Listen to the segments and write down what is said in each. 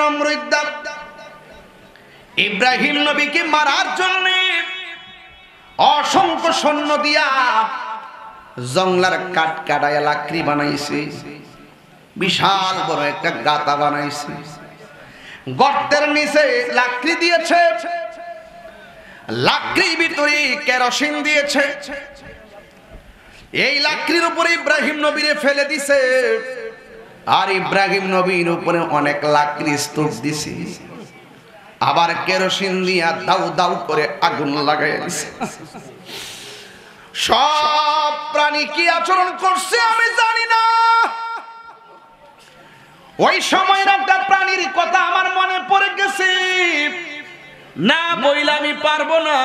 নমরুদ ইব্রাহিম নবীকে মারার জন্য অসংখ্য সৈন্য দিয়া জঙ্গলার কাঠ কাটায়া লাকড়ি বানাইছে, বিশাল বড় একটা গাতা বানাইছে, গর্তের নিচে লাকড়ি দিয়েছে, লাকড়ির ভিতরে কেরোসিন দিয়েছে, এই লাকড়ির উপরে ইব্রাহিম নবীরে ফেলে দিছে, আর ইব্রাহিম নবীর উপরে অনেক লাকড়ি স্তূপ দিছে, আবার কেরোসিন দিয়া দাউ দাউ করে আগুন লাগাইয়া দিছে। সব প্রাণী কি আচরণ করছে আমি জানি না। ওই সময়ের একটা প্রাণীর কথা আমার মনে পড়ে গেছে, না বইলে আমি পারবো না।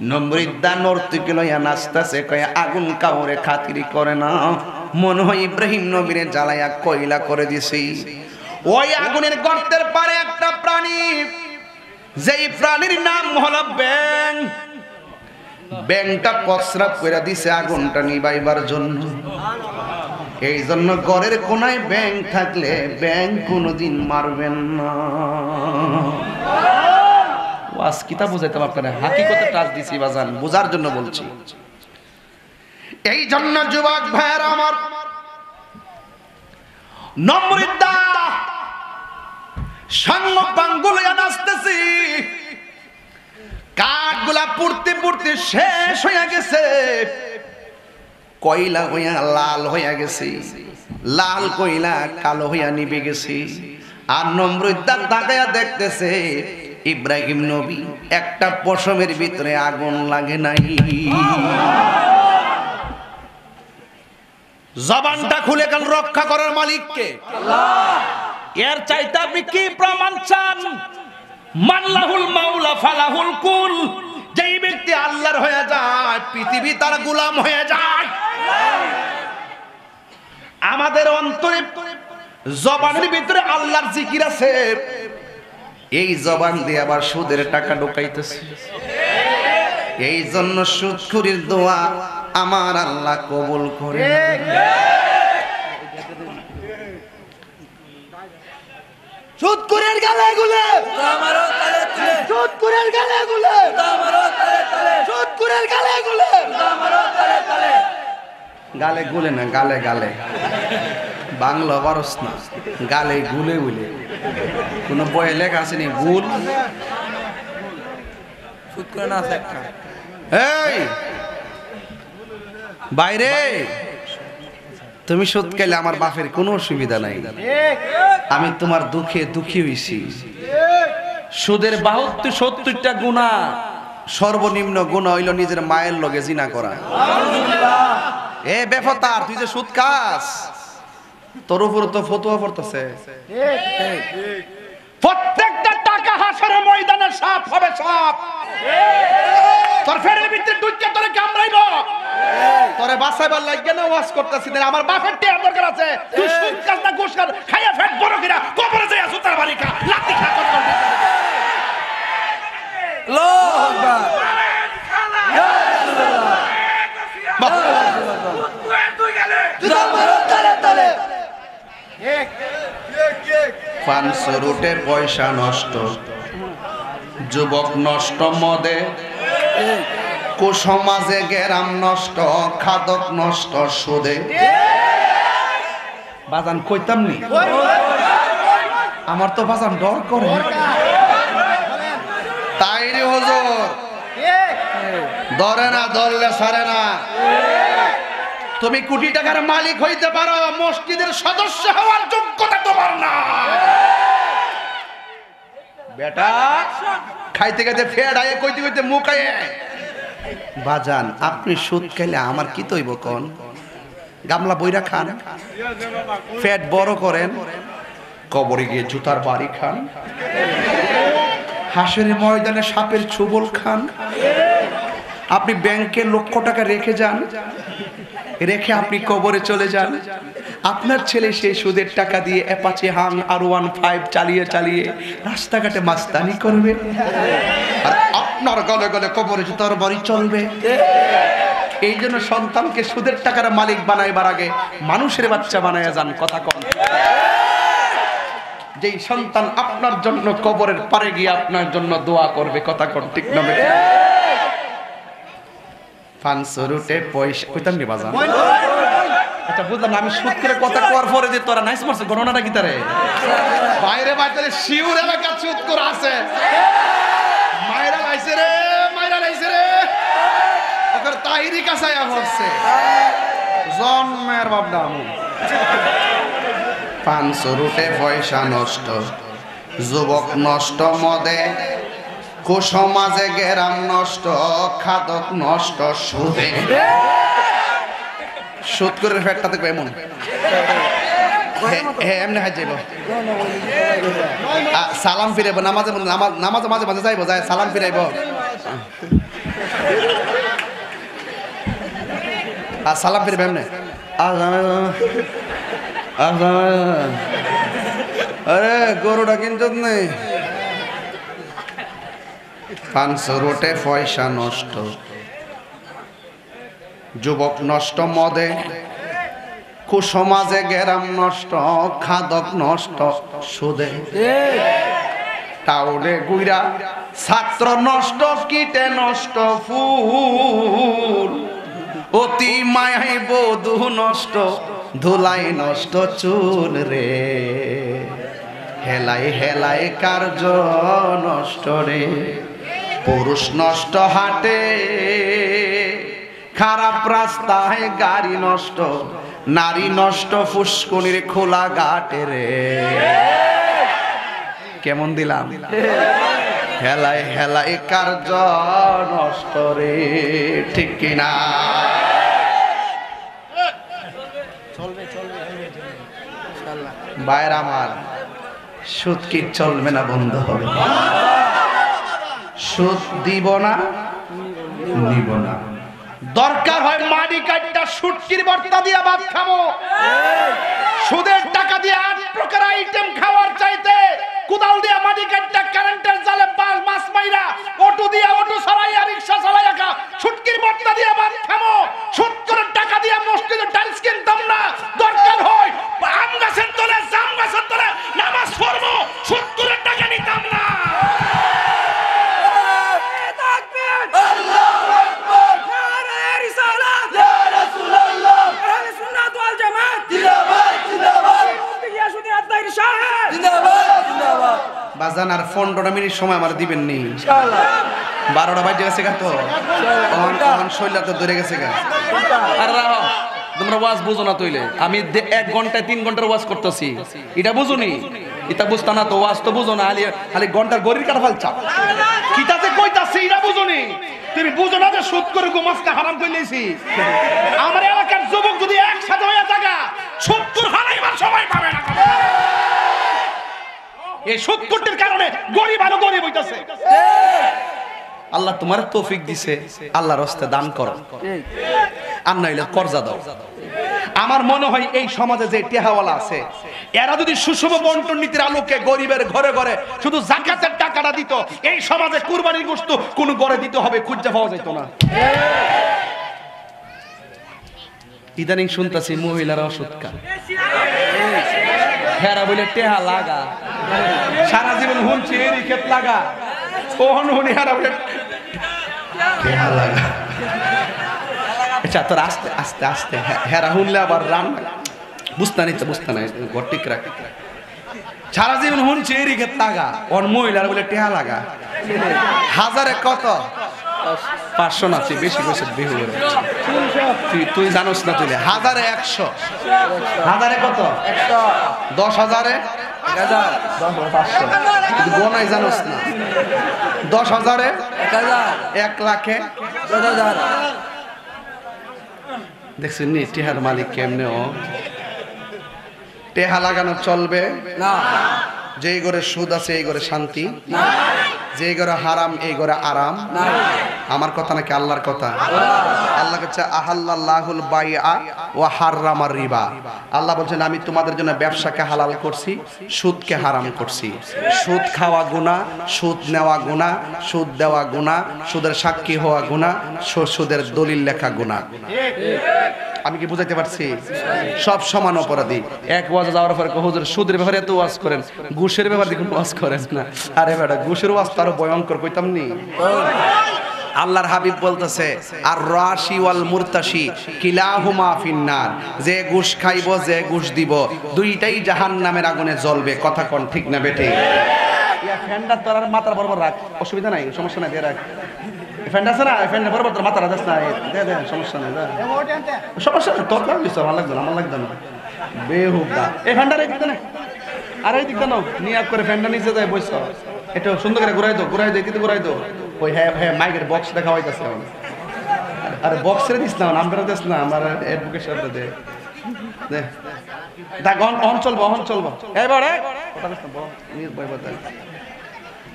নমরুদ নর্তকী লইয়া নাচতেছে, কয়ে আগুন কাউরে খাতিরি করে না, মনে হয় ইব্রাহিম নবীরে জ্বালাইয়া কয়লা করে দিছি। ওই আগুনের গর্তের পারে একটা প্রাণী, যেই প্রাণীর নাম হলো ব্যাং, ব্যাংটা প্রস্রাব করে দিছে আগুনটা নিবাইবার জন্য। এই জন্য ঘরের কোনায় ব্যাং থাকলে ব্যাং কোনোদিন মারবেন না। ওয়াজ কিতা বুঝাইতাম আপনারা, হাকিকতে টাচ দিছি বাজান, বুঝার জন্য বলছি। এই জন্য যুবক ভাইয়েরা আমার, নমরুদ সঙ্গ পাঙ্গুলো নাচতেছি, কাঠগুলা পুড়তে পুড়তে শেষ হইয়া গেছে, কয়লা হইয়া লাল হইয়া গেছে, লাল কয়লা কালো হইয়া নিভে গেছে। আর নমরুদ তাকায়া দেখতেছে ইব্রাহিম নবী একটা পশমের ভিতরে আগুন লাগে নাই। জবানটা খুলে গেল, রক্ষা করার মালিককে আল্লাহ। এর চাইতে আপনি কি প্রমাণ চান? মাল্লাহুল মাওলা ফালাহুল কুল, যেই ব্যক্তি আল্লাহর হয়ে যায় পৃথিবী তার গোলাম হয়ে যায়। আমাদের অন্তরে জবানের ভিতরে আল্লাহর জিকির আছে, এই জবান দিয়ে আবার সুদের টাকা ঢোকাইতেছে। এই জন্য সুদখুরির দোয়া আমার আল্লাহ কবুল করে। সুদখুরের গালে গুলে আমারও তালে তালে, সুদখুরের গালে গুলে আমারও তালে তালে, সুদখুরের গালে গুলে আমারও তালে তালে। গালে গুলে না, গালে গালে, বাংলা পারস না, গালে গুলে গুলে। কোন বইয়ে লেখা আছে নি গুল? সুদখুর না আছে একটা। এই বাইরে, তুমি সুদ খাইলে আমার বাপের কোনো অসুবিধা নাই, আমি তোমার দুঃখে দুঃখী হইছি। সুদের 72-70টা গুনাহ, সর্বনিম্ন গুনাহ হইল নিজের মায়ের লগে জিনা করা। এ বেফতার, তুই যে সুদ খাস, তোর উপর তো ফতোয়া পড়তেছে। প্রত্যেকটা টাকা হাসরের ময়দানে সাপ হবে, সাপ তোর ফেরের ভিতরে ঢুকে তোরে কামড়াইব। তোরে বাঁচাইবার লাগে না ওয়াজ করতেছি, আমার বাপের টিয়া দরকার আছে। তুই সুদ খাস না ঘুষ খাস, খাইয়া ফেট বড় কিনা কবরে যাইয়া সুতার বাড়ি খা, লাঠি খা, কত করবি। আল্লাহু আকবার, ইয়া রাসূলুল্লাহ। পাঁচশো পয়সা নষ্ট, যুবক নষ্ট মদে, কুসমাজে গেরাম নষ্ট, খাদক নষ্ট সুদে। বাজান কইতাম নি, আমার তো বাজান ডর করে। তাই রে হুজুর, ধরে না, ধরলে ছাড়ে না। তুমি কোটি টাকার মালিক হইতে পারো, মসজিদের সদস্য হওয়ার যোগ্যতা তোমার না। বেটা খাইতে খাইতে ফেড আয়ে, কইতে কইতে মুখ আয়ে। বাজান আপনি সুদ খাইলে আমার কি তৈব কোন? গামলা বইরা খান, ফেট বড় করেন, কবরে গিয়ে জুতার বাড়ি খান, হাসরের ময়দানে সাপের ছুবল খান। আপনি ব্যাংকে লক্ষ টাকা রেখে যান, রেখে আপনি কবরে চলে যান। আপনার ছেলে সেই সুদের টাকা দিয়ে অ্যাপাচি হাং R15 চালিয়ে চালিয়ে রাস্তাঘাটে মাস্তানি করবে, আর আপনার গলে গলে কবরে জুতার বাড়ি চলবে। এই জন্য সন্তানকে সুদের টাকার মালিক বানাইবার আগে মানুষের বাচ্চা বানাইয়া যান। কথা কম, যেই সন্তান আপনার জন্য কবরের পারে গিয়ে আপনার জন্য দোয়া করবে, কথা কোন ঠিক না? ফানসুরুটে পয়সা কইতাম নি বাজান। আচ্ছা বুঝলাম না, আমি সুদ করে কথা কওয়ার পরে যে তোরা নাইস মারছিস গণনাটা কি তারে বাইরে বাইরে শিউর এলাকা সুদ করে আছে। মাইরা লাইছে রে, মাইরা লাইছে রে, ওকর তাহিরি কাছায়া পড়ছে জন্মের বাপডা আমু। ফানসুরুটে পয়সা নষ্ট, যুবক নষ্ট মদে, কুসমাজে গেরাম নষ্ট, খাদক নষ্ট সুদে। সুদ করে ফেটটা দেখবে এমন এমনি হাই যাইব, সালাম ফিরাইব, নামাজে নামাজে মাঝে মাঝে যাইব, যায় সালাম ফিরাইব, আর সালাম ফিরবে এমনি। আরে গরুটা কিনতে নেই। ফানসুরুটে পয়সা নষ্ট, যুবক নষ্ট মদে, কুসমাজে গেরাম নষ্ট, খাদক নষ্ট সুদে। টাউলে গুইরা ছাত্র নষ্ট, কীটে নষ্ট ফুল, অতি মায়াই বধূ নষ্ট, ধুলাই নষ্ট চুল রে, হেলাই হেলাই কার্য নষ্ট রে, পুরুষ নষ্ট হাটে, খারাপ রাস্তায় গাড়ি নষ্ট, নারী নষ্ট ফুসকুনির খোলা ঘাটে রে। কেমন দিলাম? হেলাই হেলাই কার্য নষ্ট রে, ঠিক কিনা? ভাইরা আমার, সুদ কি চলবে না, বন্ধ হবে? সুদ দিব না, নিব না। দরকার হয় মাটি কাটটা শুটকির ভর্তা দিয়া ভাত খাবো। সুদের টাকা দিয়ে 8 প্রকার আইটেম খাওয়ার চাইতে কুদাল দিয়া মাটি কাটটা কারেন্টের জালে বাল মাছ মাইরা অটো দিয়া অটো চালাইয়া রিকশা চালাইয়া খা, শুটকির ভর্তা দিয়া ভাত খাবো। সুদ করে টাকা দিয়া মসজিদে টাইলস কিনতাম না। দরকার হয় আম গাছের তলে, জাম গাছের তলে নামাজ পড়বো, সুদ করে টাকা নিতাম না। বাজান আর 15 মিনিট সময় আমার দিবেন নি, 12টা বাজে গেছে গা, তো শৈলা তো ধরে গেছে গা। আর তোমরা ওয়াজ বুঝো না তৈলে, আমি 1 ঘন্টায় 3 ঘন্টার ওয়াজ করতেছি, এটা বুঝুনি? এটা বুঝতা না তো, ওয়াজ তো বুঝো না, খালি ঘন্টার গড়ির কাটা ফালছা। কিতাতে কইতাছি এটা বুঝুনি? তুমি বুঝো না যে সুদ করে গোমাসকে হারাম কইলেছি। আমার এলাকার যুবক যদি একসাথে হইয়া থাকা 70 হারাইবার সময় পাবে না। এই সুদ করতের কারণে গরিব আরো গরিব হইতাছে। আল্লাহ তোমার তৌফিক দিছে, আল্লাহর রাস্তায় দান করো, আর নাইলে কর্জা দাও। আমার মনে হয় এই সমাজে যে টেহাওয়ালা আছে, এরা যদি সুষম বন্টন নীতির আলোকে গরিবের ঘরে ঘরে শুধু যাকাতের টাকাটা দিত, এই সমাজে কুরবানির গোশত কোন ঘরে দিতে হবে খুঁজে পাওয়া যেত না। ইদানিং শুনতাছি মহিলারা ওষুধ খায়, হেরা বলে টেহা লাগা, সারা জীবন হুনছি এরই ক্ষেত লাগা, ওহন হুনি হেরা বলে টেহা লাগা। আচ্ছা তোর আস্তে আস্তে আস্তে হেরা হুনলে আবার রান বুঝতে নাই ঘর ঠিক রাখ। সারা জীবন হুনছি এরই ক্ষেত লাগা, ওর মহিলারা বলে টেহা লাগা। হাজারে কত? 500 না, তুই বেশি বেশি বিহু করে, তুই জানোস না? তুই হাজারে 100, হাজারে কত? 10,000-এ 500, গোনাই জানোস না? 10,000-এ 1 লাখে 10,000। দেখছেন নি টেহার মালিক কেমনে? ও টেহা লাগানো চলবে না। যেই ঘরে সুদ আছে এই ঘরে শান্তি না, যেই ঘরে হারাম এই ঘরে আরাম না। আমার কথা নাকি আল্লাহর কথা? আল্লাহ বলছে আহাল্লাল্লাহুল বাইআ ওয়া হাররামার রিবা। আল্লাহ বলছেন আমি তোমাদের জন্য ব্যবসাকে হালাল করছি, সুদকে হারাম করছি। সুদ খাওয়া গুনাহ, সুদ নেওয়া গুনাহ, সুদ দেওয়া গুনাহ, সুদের সাক্ষী হওয়া গুনাহ, সুদের দলিল লেখা গুনাহ। আমি কি বুঝাইতে পারছি? সব সমান অপরাধী। এক ওয়াজ যাওয়ার পরে হুজুর সুদের ব্যাপারে এত ওয়াজ করেন, ঘুষের ব্যাপারে দেখুন ওয়াজ করেন না। আরে বেটা ঘুষের ওয়াজ তো আরো ভয়ঙ্কর কইতাম নি। আল্লাহর হাবিব বলতেছে আর রাশি ওয়াল মুরতাশি কিলাহুমা ফিন্নার, যে ঘুষ খাইব যে ঘুষ দিব দুইটাই জাহান্নামের আগুনে জ্বলবে। কথা কোন ঠিক না বেটে? ইয়া ফ্যানটা তোর মাথার বরাবর রাখ, অসুবিধা নাই, সমস্যা নাই, দিয়ে রাখ। ফ্যানটা আছে না, ফ্যানটা বরাবর তোর মাথার রাখ না, দে দে, সমস্যা নাই, সমস্যা নাই, তোর কারণ দিছ, আমার লাগবে না, আমার লাগবে না, বেহুদা। এই ফ্যানটা রেখে দিতে না, আর এই দিক কেন নিয়াত করে ফ্যানটা নিচে যায় বইছ, একটু সুন্দর করে ঘুরাই দো, ঘুরাই দে, কিন্তু ঘুরাই দো। ওই হ্যাঁ হ্যাঁ মাইকের বক্স দেখা হইতাছে। আরে বক্সের দিস না, নাম্বার দিস না, আমার অ্যাডভোকেট সাহেব দে দে। দেখ অন চলবো, অন চলবো। এই বড় কথা বলছ না, নিজ বই বতা।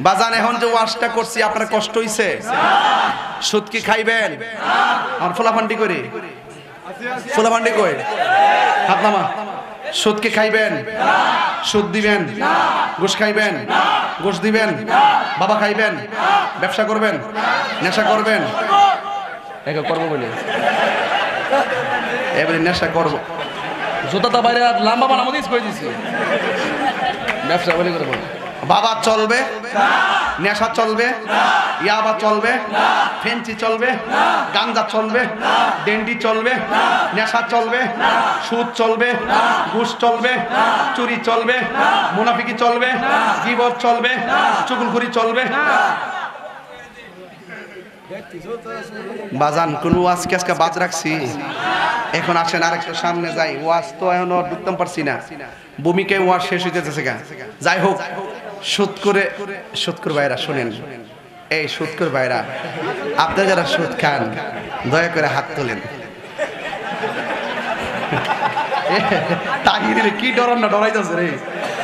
বাজান এখন যে ওয়াশটা করছি আপনার কষ্ট হইছে? সুদ কি খাইবেন? আমার ফোলাফান্ডি করে, ফোলাফান্ডি কই, হাত নামা। সুদ কি খাইবেন? সুদ দিবেন? ঘুষ খাইবেন? ঘুষ দিবেন? বাবা খাইবেন? ব্যবসা করবেন? নেশা করবেন? একে করবো বলে এবারে নেশা করবো, জুতা তো বাইরে লাম্বা বানাবো দিস কই দিছি, ব্যবসা বলে করবো। বাবা চলবে? নেশা চলবে? ইয়াবা চলবে? ফেন্সি চলবে? গাঞ্জা চলবে? ডেন্ডি চলবে? নেশা চলবে? সুদ চলবে? ঘুষ চলবে? চুরি চলবে? মুনাফিকি চলবে? গীবত চলবে? চুগলখুরি চলবে? বাজান কোন ওয়াজ কি আজকে বাদ রাখছি? এখন আসেন আরেকটু সামনে যাই। ওয়াজ তো এখন ঢুকতে পারছি না, ভূমিকায় ওয়াজ শেষ হয়ে যেতেছে গা। যাই হোক, সুদখোর ভাইরা শোনেন, এই সুদখোর ভাইরা আপনারা যারা সুদ খান দয়া করে হাত তোলেন। তাহিরে কি ডরান না ডরাইতেছে রে,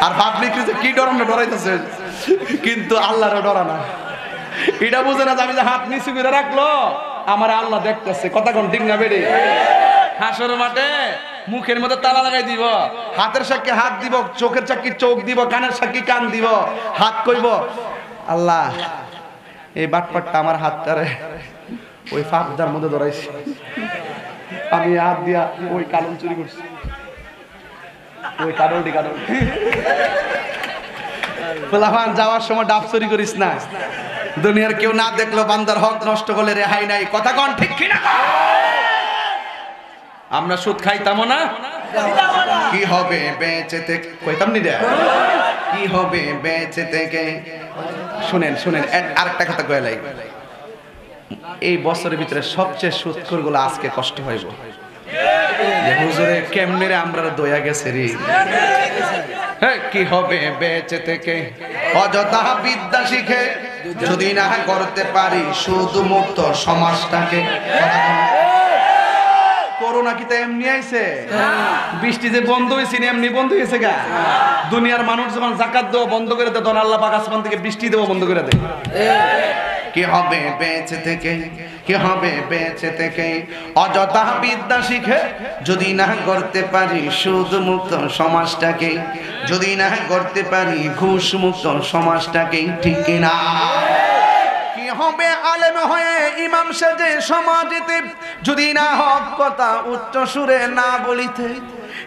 আর পাবলিক কি ডরান না ডরাইতেছে, কিন্তু আল্লাহরে ডরা না। এটা বুঝে না যে আমি যে হাত নিচু করে রাখলো আমার আল্লাহ দেখতেছে। কথা কোন ঠিক না বেড়ে? হাসর মাঠে মুখের মধ্যে তালা লাগাই দিব, হাতের সাক্ষী হাত দিব, চোখের সাক্ষী চোখ দিব, কানের সাক্ষী কান দিব, হাত কইব আল্লাহ এই বাটপাটটা আমার হাতটারে ওই ফাঁকদার মধ্যে ধরাইছি, আমি হাত দিয়া ওই কালন চুরি করছি, ওই কারণটি ফুলাফান যাওয়ার সময় ডাব চুরি করিস না, দুনিয়ার কেউ না দেখলো বান্দার হক নষ্ট করলে রেহাই নাই। কথা কোন ঠিক কিনা? আমরা সুদ খাইতাম না, কি হবে বেঁচে থেকে, কইতাম নি রে, কি হবে বেঁচে থেকে। শুনেন শুনেন আরেকটা কথা কইলাই, এই বছরের ভিতরে সবচেয়ে সুদখোর গুলো আজকে কষ্ট হইব। হুজুরে কেমনে রে আমরা দয়া গেছে রে, কি হবে বেঁচে থেকে অযথা বিদ্যা শিখে যদি না করতে পারি সুদ মুক্ত সমাজটাকে। করোনা কি তো এমনি আইছে? বৃষ্টি যে বন্ধ হয়েছে এমনি বন্ধ হয়েছে গা। দুনিয়ার মানুষ যখন যাকাত দেওয়া বন্ধ করে দেয় তখন আল্লাহ পাক আসমান থেকে বৃষ্টি দেওয়া বন্ধ করে দেয়। কি হবে বেঁচে থেকে, কি হবে বেঁচে থেকে অযথা বিদ্যা শিখে যদি না করতে পারি সুদ মুক্ত সমাজটাকে, যদি না করতে পারি ঘুষ মুক্ত সমাজটাকে। ঠিক না? কি হবে আলেম হয়ে ইমাম সেজে সমাজেতে যদি না হক কথা উচ্চ সুরে না বলিতে?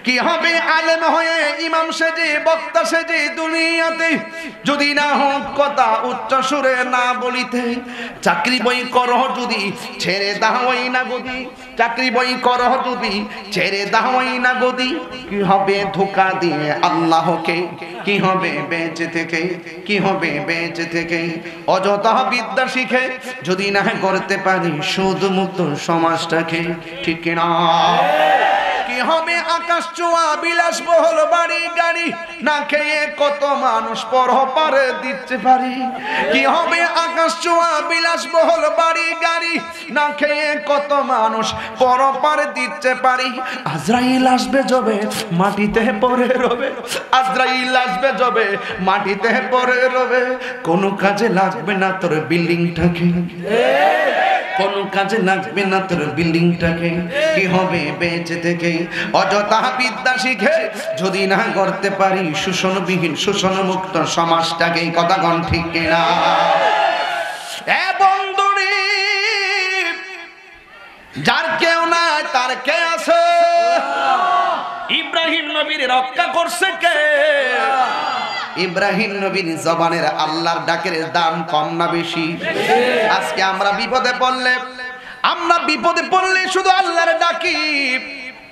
কি হবে আলেম হয়ে ইমাম সেজে বক্তা সেজে দুনিয়াতে যদি না হক কথা উচ্চ সুরে না বলিতে? চাকরি বই করহ যদি ছেড়ে দাওই না গদি, চাকরি বই করহ যদি ছেড়ে দাওই না গদি, কি হবে ধোঁকা দিয়ে আল্লাহকে? কি হবে বেঁচে থেকে, কি হবে বেঁচে থেকে অযথা বিদ্যা শিখে যদি না করতে পারি সুদ মুক্ত সমাজটাকে। ঠিক না? কি হবে আকাশ ছোঁয়া বিলাসবহুল বাড়ি গাড়ি না খেয়ে কত মানুষ পরপারে দিতে পারি? কি হবে আকাশ ছোঁয়া বিলাসবহুল বাড়ি গাড়ি না খেয়ে কত মানুষ পরপারে দিতে পারি? আজরাইল আসবে যবে মাটিতে পড়ে রবে, আজরাইল আসবে যবে মাটিতে পড়ে রবে, কোনো কাজে লাগবে না তোর বিল্ডিংটাকে, কোনো কাজে লাগবে না তোর বিল্ডিংটাকে। কি হবে বেঁচে থেকে অযথা বিদ্যা শিখে যদি না করতে পারি শোষণবিহীন শোষণ মুক্ত সমাজটাকে। কথা কোন ঠিক কিনা? এ বন্ধুরে, যার কেউ নাই তার কে আছে? নবীর রক্ষা করছে কে? ইব্রাহিম নবীর জবানের আল্লাহর ডাকের দাম কম না বেশি? আজকে আমরা বিপদে পড়লে শুধু আল্লাহর ডাকি,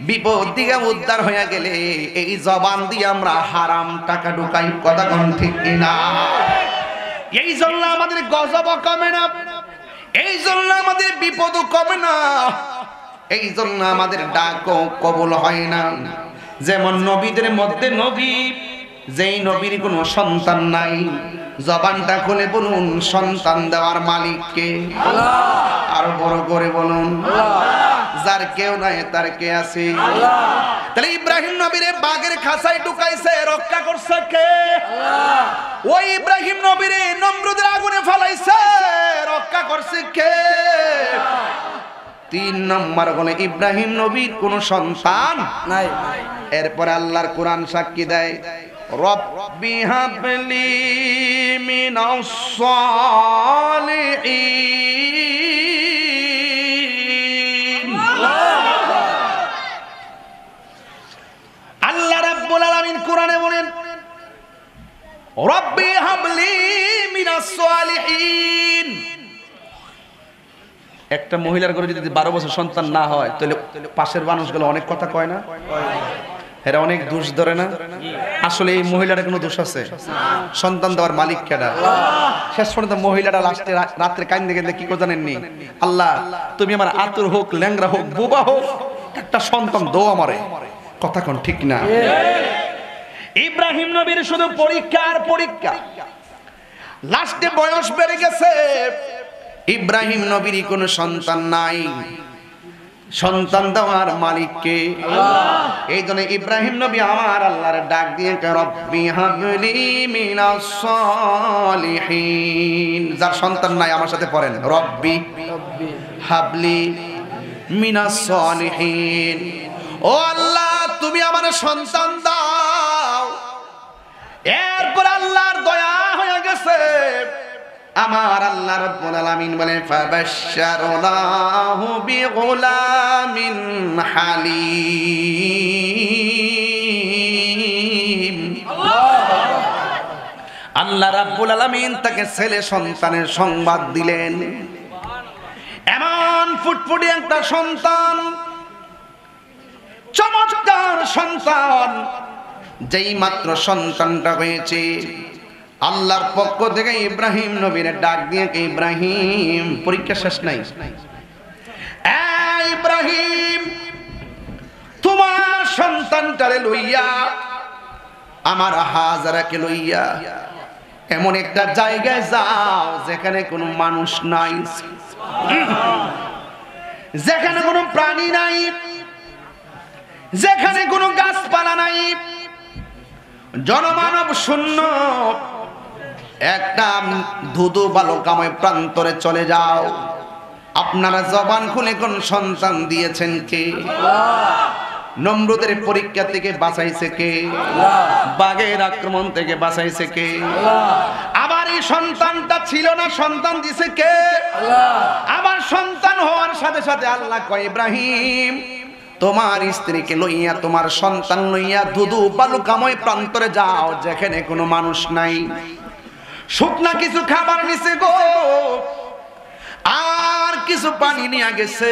বিপদ দিকে উদ্ধার হয়ে গেলে এই জবান দিয়ে আমরা হারাম টাকা ঢুকাই। কথা কোন ঠিক কিনা? এই জন্য আমাদের গজব কমে না, এই জন্য আমাদের বিপদও কমে না, এই জন্য আমাদের ডাকও কবুল হয় না। যেমন নবীদের মধ্যে নবী, যেই নবীর কোনো সন্তান নাই, জবানটা খুলে বলুন সন্তান দেওয়ার মালিক কে? আল্লাহ। আরো বড় করে বলুন আল্লাহ। যার কেউ নাই তার কে আছে? আল্লাহ। তাহলে ইব্রাহিম নবীরে বাঘের খাঁচায় ঢুকাইছে, রক্ষা করছে কে? আল্লাহ। ওই ইব্রাহিম নবীরে নমরুদের আগুনে ফেলাইছে, রক্ষা করছে কে? তিন নম্বর হলো ইব্রাহিম নবীর কোনো সন্তান নাই। এরপর আল্লাহর কোরআন সাক্ষী দেয়, রব্বি হাবলি মিনাস সালিহিন। আল্লাহ রাব্বুল আলামিন কোরআনে বলেন, রব্বি হাবলি মিনাস সালিহিন। একটা মহিলার ঘরে যদি 12 বছর সন্তান না হয়, তাহলে পাশের মানুষগুলো অনেক কথা কয় না? এরা অনেক দোষ ধরে না? আসলে এই মহিলার কোনো দোষ আছে? সন্তান দেওয়ার মালিক কেডা? শেষ পর্যন্ত মহিলাটা লাস্টে রাত্রে কান্দে কান্দে কি করে জানেননি? আল্লাহ তুমি আমার আতুর হোক, ল্যাংরা হোক, বোবা হোক, একটা সন্তান দাও আমারে। কথা কোন ঠিক না? ইব্রাহিম নবীর শুধু পরীক্ষা আর পরীক্ষা, লাস্টে বয়স বেড়ে গেছে, ইব্রাহিম নবীর কোনো সন্তান নাই, সন্তান দেওয়ার মালিক কে? আল্লাহ। এই জন্য ইব্রাহিম নবী আমার আল্লাহর ডাক দিয়ে রব্বি হাবলি মিনাস সালিহিন। যার সন্তান নাই আমার সাথে পড়েন, রব্বি হাবলি মিনাস সালিহিন। ও আল্লাহ তুমি আমার সন্তান দাও। এরপর আল্লাহর দয়া হয়ে গেছে, আমার আল্লাহ রাব্বুল আলামিন বলেন ফাবাশশারনাহু বিগুলামিন হালিম। আল্লাহ রাব্বুল আলামিন তাকে ছেলে সন্তানের সংবাদ দিলেন। এমন ফুটফুটে একটা সন্তান, চমৎকার সন্তান, যেই মাত্র সন্তানটা হয়েছে আল্লাহর পক্ষ থেকে ইব্রাহিম নবীর ডাক দিয়ে, ইব্রাহিম পরীক্ষা শেষ নাই, ইব্রাহিম তোমার সন্তানটারে লইয়া, আমার হাজারাকে লইয়া এমন একটা জায়গায় যাও যেখানে কোনো মানুষ নাই, যেখানে কোনো প্রাণী নাই, যেখানে কোনো গাছপালা নাই, জনমানব শূন্য একটা ধুধু বালুকাময় প্রান্তরে চলে যাও। আপনারা জবান খুলে কোন সন্তান দিয়েছেন কে? নমরুদের পরীক্ষা থেকে বাঁচাইছে কে? বাঘের আক্রমণ থেকে বাঁচাইছে কে? আবার এই সন্তানটা ছিল না, সন্তান দিছে কে? আবার সন্তান হওয়ার সাথে সাথে আল্লাহ কয় ইব্রাহিম তোমার স্ত্রীকে লইয়া, তোমার সন্তান লইয়া ধুধু বালুকাময় প্রান্তরে যাও যেখানে কোনো মানুষ নাই, শুকনা কিছু খাবার নিছে গো, আর কিছু পানি নিয়ে গেছে,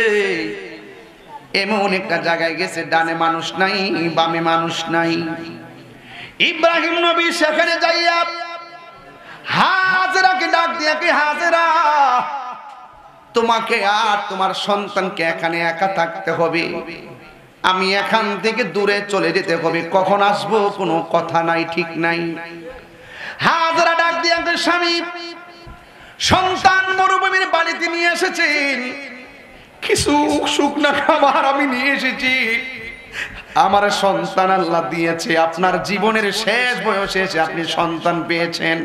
এমন একটা জায়গায় গেছে ডানে মানুষ নাই, বামে মানুষ নাই। ইব্রাহিম নবী সেখানে যাইয়া হাজেরাকে ডাক দিয়া, কে হাজেরা তোমাকে আর তোমার সন্তানকে এখানে একা থাকতে হবে, আমি এখান থেকে দূরে চলে যেতে হবে, কখন আসবো কোনো কথা নাই, ঠিক নাই। হাজেরা ডাক দিয়া, স্বামী সন্তান মরুভূমির বাড়িতে নিয়ে এসেছেন, কিছু শুকনা খাবার আমি নিয়ে এসেছি, আমার সন্তান আল্লাহ দিয়েছে, আপনার জীবনের শেষ বয়সে এসে আপনি সন্তান পেয়েছেন,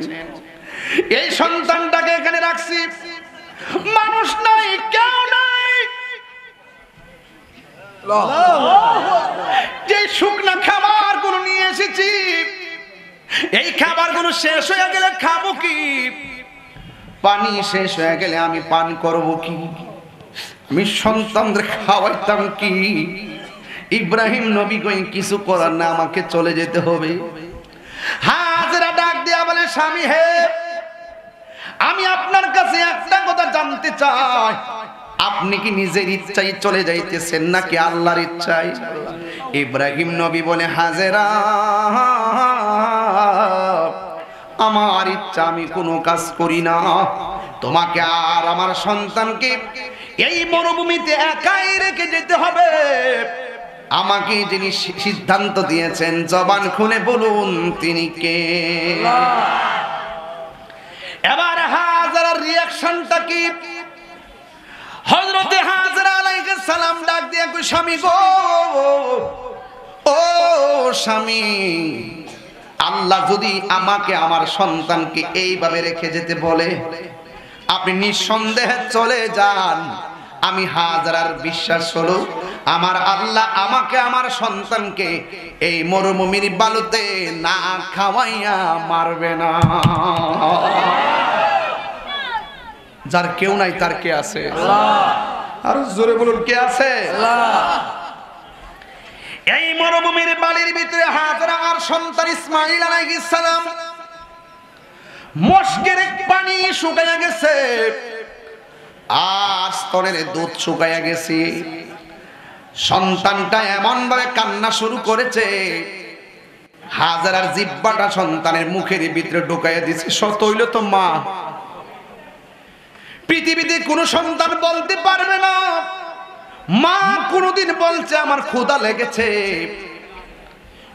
এই সন্তানটাকে এখানে রাখছি, মানুষ নাই, কেউ নাই, যে শুকনা খাবার গুলো নিয়ে এসেছি এই খাবার গুলো শেষ হয়ে গেলে খাবো কি? পানি শেষ হয়ে গেলে আমি পান করবো কি? আমি সন্তানদের খাওয়াইতাম কি? ইব্রাহিম নবী কই কিছু করার না, আমাকে চলে যেতে হবে। হাজেরা ডাক দিয়া বলে, স্বামী হে, আমি আপনার কাছে একটা কথা জানতে চাই, আপনি কি নিজের ইচ্ছায় চলে যাইতেছেন নাকি আল্লাহর ইচ্ছায়? ইব্রাহিম নবী বলে, হাজেরা, আমার ইচ্ছা আমি কোনো কাজ করি না, তোমাকে আর আমার সন্তানকে এই মরুভূমিতে একাই রেখে যেতে হবে। আমাকে যিনি সিদ্ধান্ত দিয়েছেন, জবান খুলে বলুন তিনি কে? এবার হাজেরার রিঅ্যাকশনটা কি? হযরতে হাজেরা আলাইহিস সালাম ডাক দিয়ে কই, স্বামী গো, ও স্বামী, আল্লাহ যদি আমাকে আমার সন্তানকে এইভাবে রেখে যেতে বলে, আপনি নিঃসন্দেহে চলে যান। আমি হাজেরার বিশ্বাস হলো আমার আল্লাহ আমাকে আমার সন্তানকে এই মরুভূমির বালুতে না খাওয়াইয়া মারবে না। যার কেউ নাই তার কে আছে? আর জোরে বলুন, কে আছে? এই মরুভূমির বালির ভিতরে হাজেরা আর সন্তান ইসমাঈল আলাইহিস সালাম, মশকের পানি শুকায়া গেছে আর স্তনের দুধ শুকায়া গেছে। সন্তানটা এমন ভাবে কান্না শুরু করেছে, হাজেরার জিহ্বাটা সন্তানের মুখের ভিতরে ঢুকাইয়া দিছে। সত হইল তো মা, পৃথিবীতে কোনো সন্তান বলতে পারবে না মা কোনদিন বলছে আমার ক্ষুধা লেগেছে,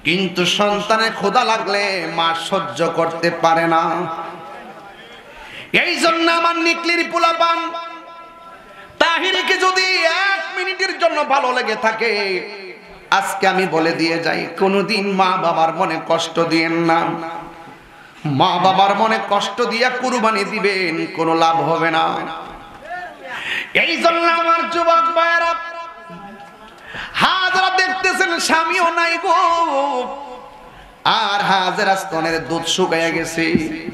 কিন্তু সন্তানের ক্ষুধা লাগলে মা সহ্য করতে পারে না। এই জন্য আমার নিকলির পোলাপান তাহিরকে যদি 1 মিনিটের জন্য ভালো লেগে থাকে, আজকে আমি বলে দিয়ে যাই, কোনদিন মা বাবার মনে কষ্ট দিয়েন না। মা বাবার মনে কষ্ট দিয়া কুরবানি দিবেন, কোনো লাভ হবে না। এই জন্য আমার যুবক ভাইরা, হাজেরা দেখতেছেন স্বামীও নাই গো, আর হাজেরা স্তনের দুধ শুকাইয়া গেছে।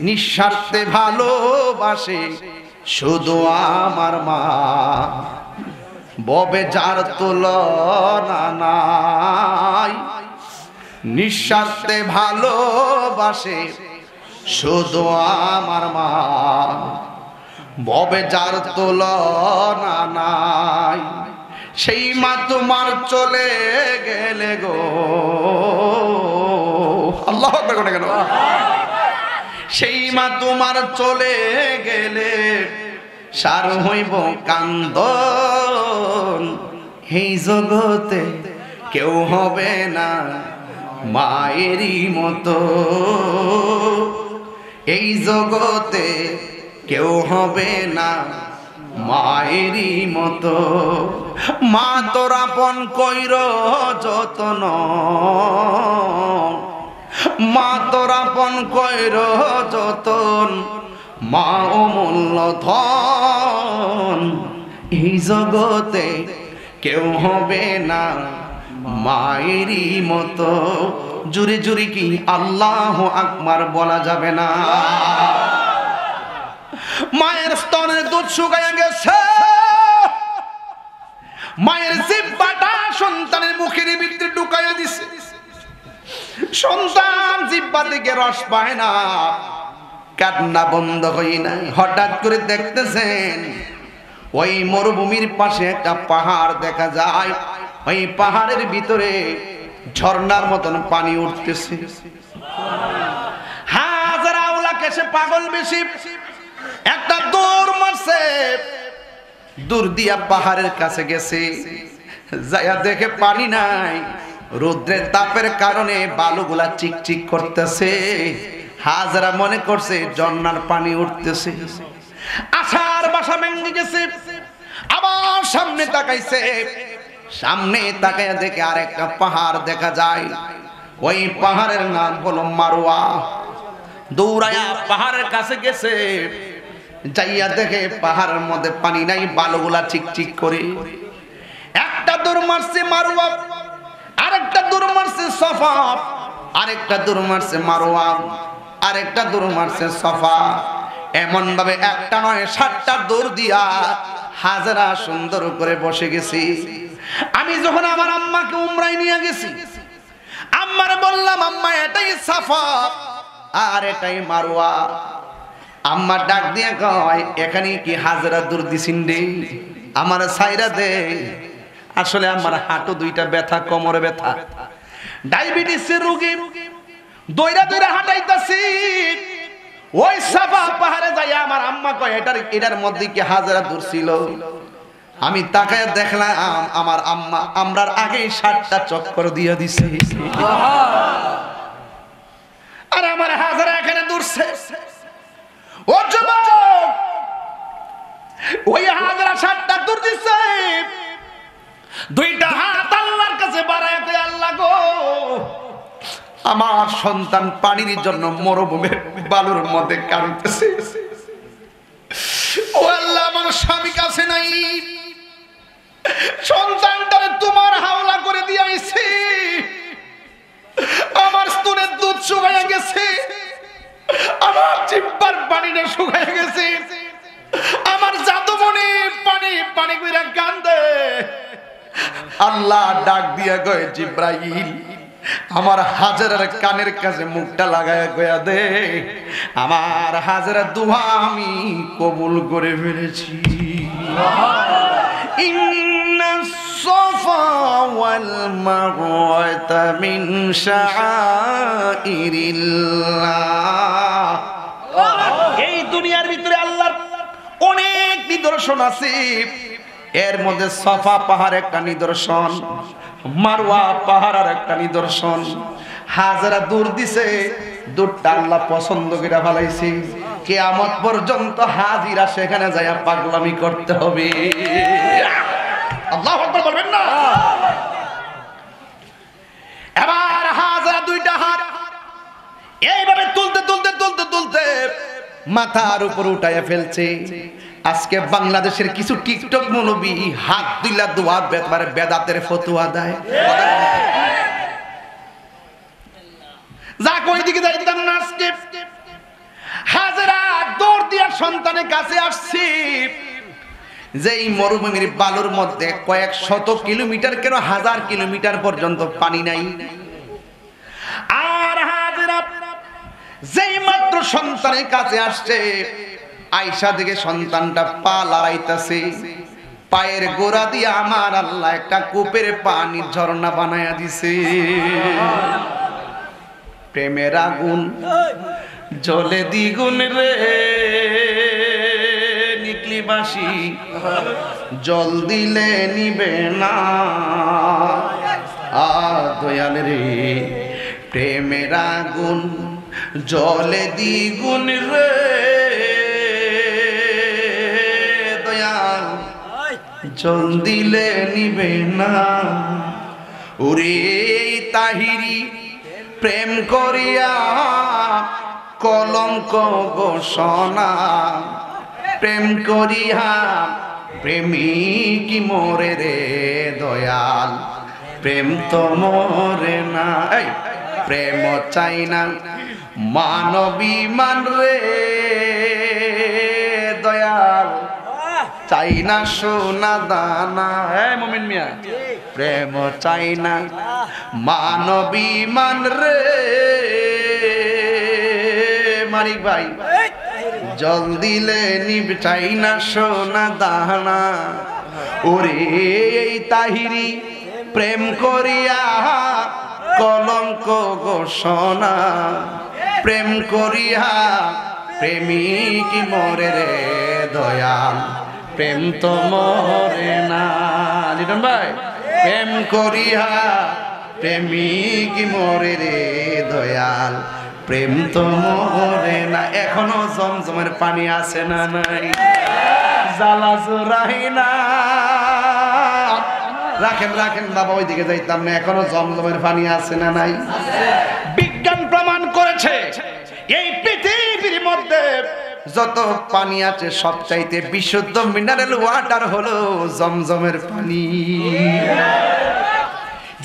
নিঃস্বার্থে ভালোবাসে শুধু আমার মা, ববে যার তুলনা নাই। নিঃস্বার্থে ভালোবাসে শুধু আমার মা, ববে যার তুলনা নাই। সেই মা তোমার চলে গেলে গো, আল্লাহু আকবার কেন? সেই মা তোমার চলে গেলে সার হইব কান্দন। এই জগতে কেউ হবে না মায়েরই মতো, এই জগতে কেউ হবে না মায়েরই মতো। মা তোর আপন কইর যতন, মা তোর আপন কইর যতন, মা অমূল্য ধন। এই জগতে কেউ হবে না মায়েরই মতো। জুরে জুরে কি আল্লাহু আকবার বলা যাবে না? মায়ের স্তনের দুধ শুকাইয়া গেছে, মায়ের জিহ্বাটা সন্তানের মুখের ভিতরে ঢুকাইয়া দিছে। সন্তান জিহ্বা থেকে রস পায় না, কান্না বন্ধ হয় না। হঠাৎ করে দেখতেছেন ওই মরুভূমির পাশে একটা পাহাড় দেখা যায়, ওই পাহাড়ের ভিতরে ঝর্ণার মতন পানি উঠতেছে। হাজারা আওলাকে সে পাগল বেশি একটা দৌড় মারছে, দূর দিয়া পাহাড়ের কাছে গেছে, যাইয়া দেখে পানি নাই। রৌদ্রের তাপের কারণে বালুগুলা চিকচিক করতেছে। হাজারা মনে করছে ঝর্ণার পানি উঠতেছে। আশার বাসা ভেঙে গেছে। আবার সামনে তাকাইছে, সামনে তাকাইয়া দেখে আরেকটা পাহাড় দেখা যায়। ওই পাহাড়ের নাম হলো মারওয়া। দৌড়ায়া পাহাড়ের কাছে গেছে, যাইয়া দেখে পাহাড়ের মধ্যে পানি নাই, বালুগুলা চিকচিক করে। একটা দৌড় মারছে মারওয়া, আরেকটা দৌড় মারছে সফা, আরেকটা দৌড় মারছে মারওয়া, আরেকটা দৌড় মারছে সফা। এমন ভাবে একটা নয় 7টা দৌড় দিয়া হাজারা সুন্দর করে বসে গেছি। আমি যখন আমার আম্মাকে উমরায় নিয়ে গেছি, আম্মারে বললাম আম্মা এটাই সাফা আর এটাই মারওয়া। আম্মা ডাক দিয়ে কয় এখানে কি হাজরা দূর দিছিন রে, আমার সাইরা দে। আসলে আমার হাঁটু দুইটা ব্যথা, কোমরে ব্যথা, ডায়াবেটিসের রোগী, দইরা দইরা হাঁটাইতাছি। ওই সাফা পাহাড়ে যাই আমার আম্মা কয় এটার মধ্যে কি হাজরা দূর ছিল। আমি তাকায় দেখলাম আমার আম্মা আমরার আগেই 7টা চক্কর দিয়ে দিছে, আর আমার হাজরা এখানে দূরছে। ও যুবক, ওই হাজরা 7টা দূর দিছে, দুইটা হাত আল্লাহর কাছে বাড়ায় কই আল্লাহ গো, আমার সন্তান পানির জন্য মরুভূমির বালুর মধ্যে কাঁদতেছে। ও আল্লাহ, আমার স্বামী কাছে নাই, সন্তানটারে তোমার হাওলা করে দিয়ে আইছি, আমার স্তনের দুধ শুকাইয়া গেছে, আমার জিহ্বার পানিটা শুকাইয়া গেছে, আমার জাদুমণি পানি পানি কইরা কান্দে। আল্লাহ ডাক দিয়া কয় জিব্রাইল, আমার হাজরার কানের কাছে মুখটা লাগায়া কয়া দে আমার হাজরা দোয়া আমি কবুল করে ফেলেছি। ইন্নাস সাফা ওয়াল মারওয়াতা মিন শাআইরিল্লাহ। এই দুনিয়ার ভিতরে আল্লাহর অনেক নিদর্শন আছে, এর মধ্যে সাফা পাহাড় একটা নিদর্শন, মারওয়া পাহাড় আর একটা নিদর্শন। হাজরা দূর দিছে, দূরটা আল্লাহ পছন্দ করে ফেলাইছে। কিয়ামত পর্যন্ত হাজিরা সেখানে যায়া পাগলামি করতে হবে। আল্লাহু আকবার বলবেন না? এবার হাজরা দুইটা হাত এইভাবে তুলতে তুলতে তুলতে তুলতে মাথার উপর উঠাইয়া ফেলছে। আজকে বাংলাদেশের কিছু টিকটক মৌলবী হাত দিলা দোয়া বেদাতের ফতোয়া দেয়। যা কই দিকে যাইতাম না, আজকে হাজরা দৌড় দিয়া সন্তানের কাছে আসছি। যেই মরুভূমির বালুর মধ্যে কয়েক শত কিলোমিটার, কেন 1000 কিলোমিটার পর্যন্ত পানি নাই। আর হাজরা যেই মাত্র সন্তানের কাছে আসছে, আয়েশা দিকে সন্তানটা পা লড়াইতেছে, পায়ের গোড়া দিয়ে আমার আল্লাহ একটা কূপের পানির ঝর্ণা বানায়া দিছে। প্রেমের আগুন জ্বলে দ্বিগুণ রে, নিকলি বাসি জল দিলে নিবে না। দয়াল রে, প্রেমের আগুন জ্বলে দ্বিগুণ রে, জল দিলে নিবে না। ওরে তাহিরি প্রেম করিয়া কলঙ্ক ঘোষণা, প্রেম করিয়া প্রেমিক মরে রে দয়াল, প্রেম তো মরে না। প্রেম চাই না মানবী মান রে দয়াল, চাই না সোনা দানা। মুমিন মিয়া, প্রেম চাই না মানবী মান রে মালিক ভাই, জল দিলে নিব, চাই না সোনা দানা। ওরে এই তাহিরি প্রেম করিয়া কলঙ্ক ঘোষণা, প্রেম করিয়া প্রেমিক মরে রে দয়াল, প্রেম তো মরে না। লিটন ভাই, প্রেম করিয়া প্রেমিক মরে রে দয়াল, প্রেম তো মরে না। এখনো জমজমের পানি আছে না নাই? জ্বালা জোড়াই না। রাখেন রাখেন বাবা, ওইদিকে যাইতাম না। এখনো জমজমের পানি আছে না নাই? বিজ্ঞান প্রমাণ করেছে এই পৃথিবীর মধ্যে যত পানি আছে সবচাইতে বিশুদ্ধ মিনারেল ওয়াটার হলো জমজমের পানি।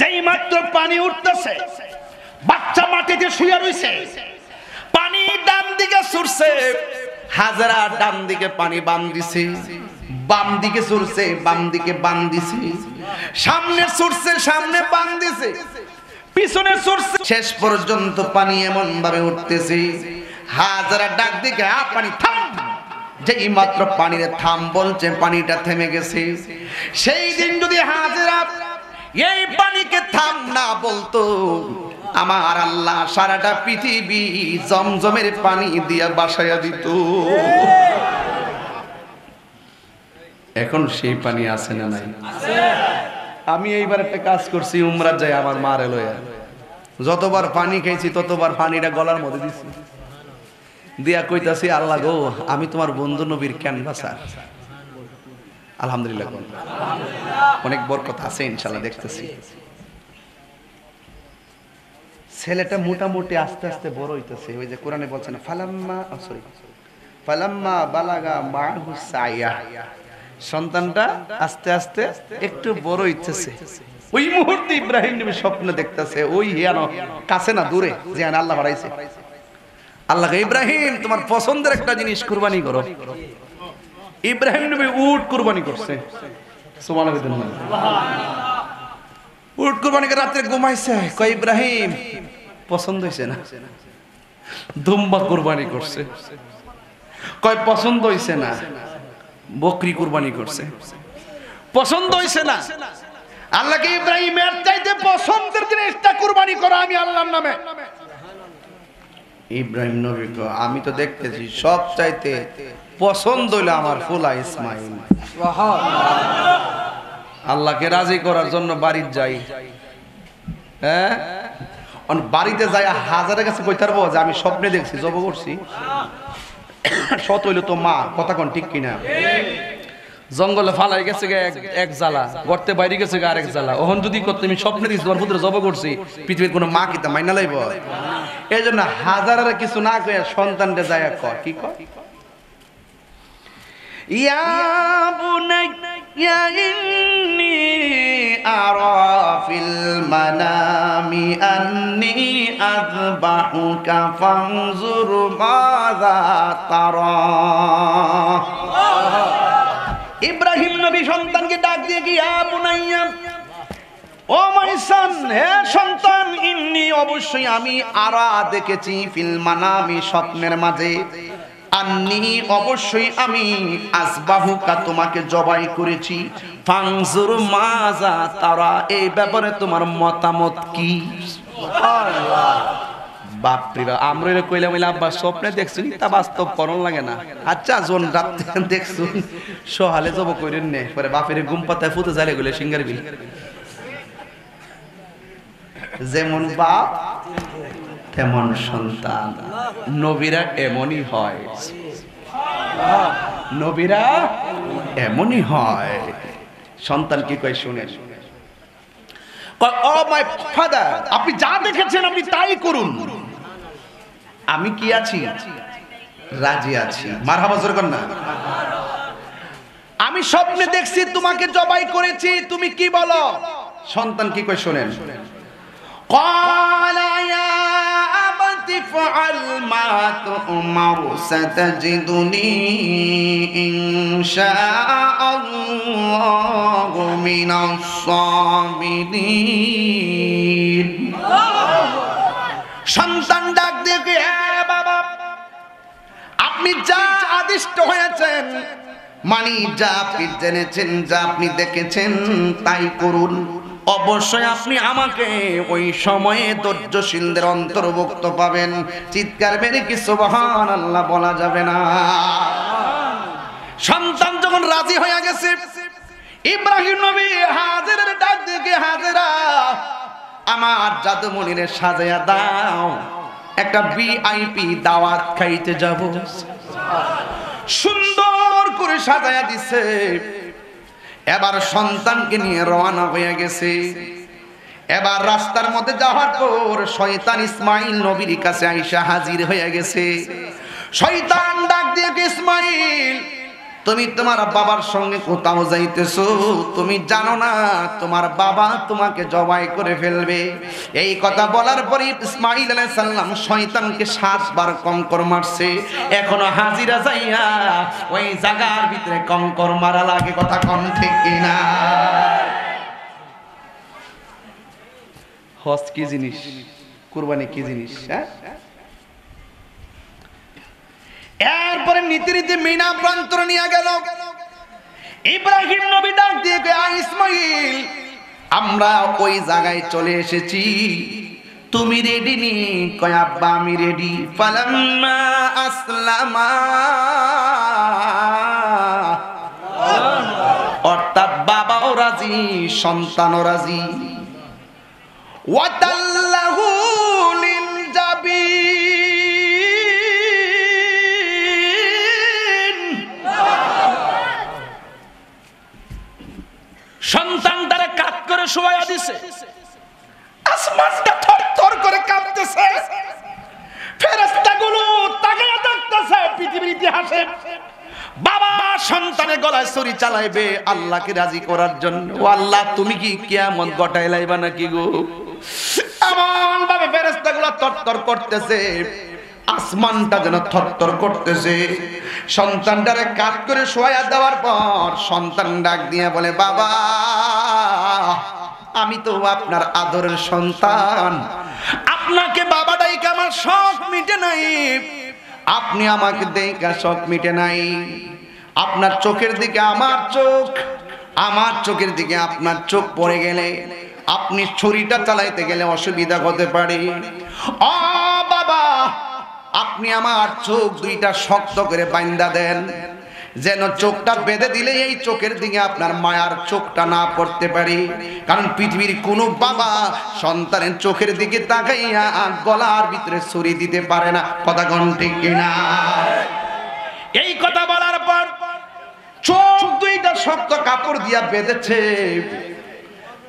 যেই মাত্র পানি উঠতেছে, বাচ্চা মাটিতে শুয়ে রইছে, পানি ডান দিকে ছুটছে, হাজরা ডান দিকে পানি বাম দিছে, বাম দিকে ছুটছে, বাম দিকে বাম দিছে। সামনে ছুটছে, সামনে পান দিছে, পিছনে ছুটছে, শেষ পর্যন্ত পানি এমন ভাবে উঠতেছে হাজারা ডাক দিকে পানি থাম। যেই মাত্র পানিরে থাম বলছে পানিটা থেমে গেছে। সেই দিন যদি হাজেরা এই পানিকে থাম না বলতো, আমার আল্লাহ সারাটা পৃথিবী জমজমের পানি দিয়া বাসায়া দিত। এখন সেই পানি আছে না নাই? আমি এইবার একটা কাজ করছি, উমরা যাই আমার মার লইয়া, যতবার পানি খেয়েছি ততবার পানিটা গলার মধ্যে দিছি, দিয়া কইতাছি আল্লাহ গো আমি তোমার বন্ধু নবীর ক্যানভাসার। আলহামদুলিল্লাহ, অনেক বরকত আছে ইনশাআল্লাহ। দেখতেছি ছেলেটা মোটামুটি আস্তে আস্তে বড় হইতেছে। ওই যে কোরআনে বলছে না ফালাম্মা বালাগা মাহু সাইয়া, সন্তানটা আস্তে আস্তে একটু বড় হইতেছে। ওই মুহূর্তে ইব্রাহিম নবী স্বপ্ন দেখতেছে, ওই কাছে না দূরে যে আল্লাহ বাড়াইছে। আল্লাহকে ইব্রাহিম তোমার পছন্দের একটা জিনিস কুরবানি করো। ইব্রাহিম নবী উট কুরবানি করছে। সুবহানাল্লাহ। উট কুরবানি করে রাতে ঘুমাইছে, কয় ইব্রাহিম পছন্দ হইছে না। দুম্বা কুরবানি করছে, কয় পছন্দ হইছে না। বকরি কুরবানি করছে, পছন্দ হইছে না। আল্লাহকে ইব্রাহিম এর চাইতে পছন্দের জিনিসটা কুরবানি করো আমি আল্লাহর নামে। ইব্রাহিম নবী কো আমি তো দেখতেছি সব চাইতে পছন্দ হইলো আমার ফুলা ইসমাইল। আল্লাহকে রাজি করার জন্য বাড়িতে যাই, হ্যাঁ বাড়িতে যাই হাজারের কাছে কইতে পারবো যে আমি স্বপ্নে দেখছি জব করছি। সত হইলো তো মা, কথা কোন ঠিক কিনা? জঙ্গলে ফালাই গেছে এক জ্বালা, গর্তে বাইরে গেছে আরেক জ্বালা। ওহন যদি তুমি স্বপ্নে দিস তোমার পুত্র জব করছি, পৃথিবীর কোনো মা কি তা মাইনা লাইব? এই জন্য হাজারের কিছু না কয়ে সন্তানটা যায় কর কি কর, ইয়া বুনাইয়া ইন্নী আরা ফিল মানামি আন্নী আযবাহুকা ফানজুর মাযা তারা। ইব্রাহিম নবী সন্তানকে ডাক দিয়ে কি ইয়া বুনাইয়া, ও মাই সন, হে সন্তান, ইন্নী অবশ্যই আমি আরা দেখেছি, ফিল মানামি স্বপ্নের মাঝে, আন্নী অবশ্যই আমি, আসবাহুকা তোমাকে জবাই করেছি, ফানজুর মাযা তারা এই ব্যাপারে তোমার মতামত কি? সুবহানাল্লাহ। বাপরে বাপ, আমরা কইলাম আব্বা স্বপ্নে দেখছুন তা বাস্তব করণ লাগে না। আচ্ছা যোন রাতে দেখছুন সহালে জব কইরেন নে, পরে বাপের ঘুম পাতায় ফুতে জালে গলে সিঙ্গার বিল। যেমন বাপ তেমন সন্তান, নবীরা এমনই হয়, নবীরা এমনই হয়। সন্তান কি কয় শুনেন, ও মাই ফাদার আপনি যা দেখেছেন আপনি তাই করুন, আমি কি আছি? রাজি আছি। মারহাবা জোরে কর না। আমি স্বপ্নে দেখছি তোমাকে জবাই করেছি, তুমি কি বলো? সন্তান কি কয় শুনেন, قال يا أبت افعل ما تؤمر ستجدني إن شاء الله من الصابرين। সন্তান ডাক দেখে, হ্যাঁ বাবা আপনি যা আদিষ্ট হয়েছেন, মানে যা আপনি জেনেছেন, যা আপনি দেখেছেন তাই করুন। অবশ্যই আপনি আমাকে ওই সময়ে ধৈর্যশীলদের অন্তর্ভুক্ত পাবেন। চিৎকার মেরে কি সুবহানাল্লাহ বলা যাবে না? সন্তান যখন রাজি হয়ে গেছে, ইব্রাহিম নবী হাজেরের ডাক দিয়ে, হাজেরা আমার জাদুমণিরে সাজায়া দাও, একটা ভিআইপি দাওয়াত খাইতে যাব। সুন্দর করে সাজায়া দিছে। এবার সন্তানকে নিয়ে রওনা হয়ে গেছে। এবার রাস্তার মধ্যে যাওয়ার পর শয়তান ইসমাইল নবীর কাছে আইসা হাজির হয়ে গেছে। শয়তান ডাক দিয়ে, ইসমাইল তুমি তোমার বাবার সঙ্গে কোথাও যাইতেছো, তুমি জানো না তোমার বাবা তোমাকে জবাই করে ফেলবে। এই কথা বলার পরে ইসমাইল আলাইহিস সালাম শয়তানকে 7 বার কঙ্কর মারছে। এখনো হাজিরা যাইয়া ওই জায়গার ভিতরে কঙ্কর মারা লাগে, কথা কোন ঠিক কিনা? হজ কি জিনিস, কুরবানি কি জিনিস। হ্যাঁ, এরপরে নীতি নীতি মিনা প্রান্তর নিয়ে গেল। ইব্রাহিম নবী ডাক দিয়ে কয়, ইসমাইল আমরা ওই জায়গায় চলে এসেছি, তুমি রেডি নি? কয় আব্বা আমি রেডি। ফালাম্মা আসলামা, অর্থাৎ বাবাও রাজি, সন্তানও রাজি। ওয়াতাল্লাহু লিল জাবিন, সন্তানটারে কাত করে শোয়া দিছে। আসমানটা থরথর করে কাঁপতেছে, ফেরেশতাগুলো তাকিয়ে দেখতেছে পৃথিবীর ইতিহাসে বাবা সন্তানের গলায় ছুরি চালাইবে আল্লাহকে রাজি করার জন্য। ও আল্লাহ, তুমি কি কিয়ামত ঘটাই লাইবা নাকি গো? এমন ভাবে ফেরেশতাগুলো থরথর করতেছে, আসমানটা যেন থরথর করতেছে। সন্তানটারে কাট করে শোয়া দেওয়ার পর সন্তান ডাক দিয়ে বলে, বাবা আমি তো আপনার আদরের সন্তান, আপনাকে বাবা ডাইকা আমার শখ মিটে নাই, আপনি আমাকে দেখা শখ মিটে নাই। আপনার চোখের দিকে আমার চোখ, আমার চোখের দিকে আপনার চোখ পড়ে গেলে আপনি ছুরিটা চালাইতে গেলে অসুবিধা হতে পারে। ও বাবা, আপনি আমার চোখ দুইটা শক্ত করে বাইন্ধা দেন, যেন চোখটা বেঁধে দিলে এই চোখের দিকে আপনার মায়ার চোখটা না পড়তে পারে। কারণ পৃথিবীর কোনো বাবা সন্তানের চোখের দিকে তাকাইয়া গলার ভিতরে ছুরি দিতে পারে না। কথা কোন ঠিক কিনা? এই কথা বলার পর চোখ দুইটা শক্ত কাপড় দিয়া বেঁধেছে।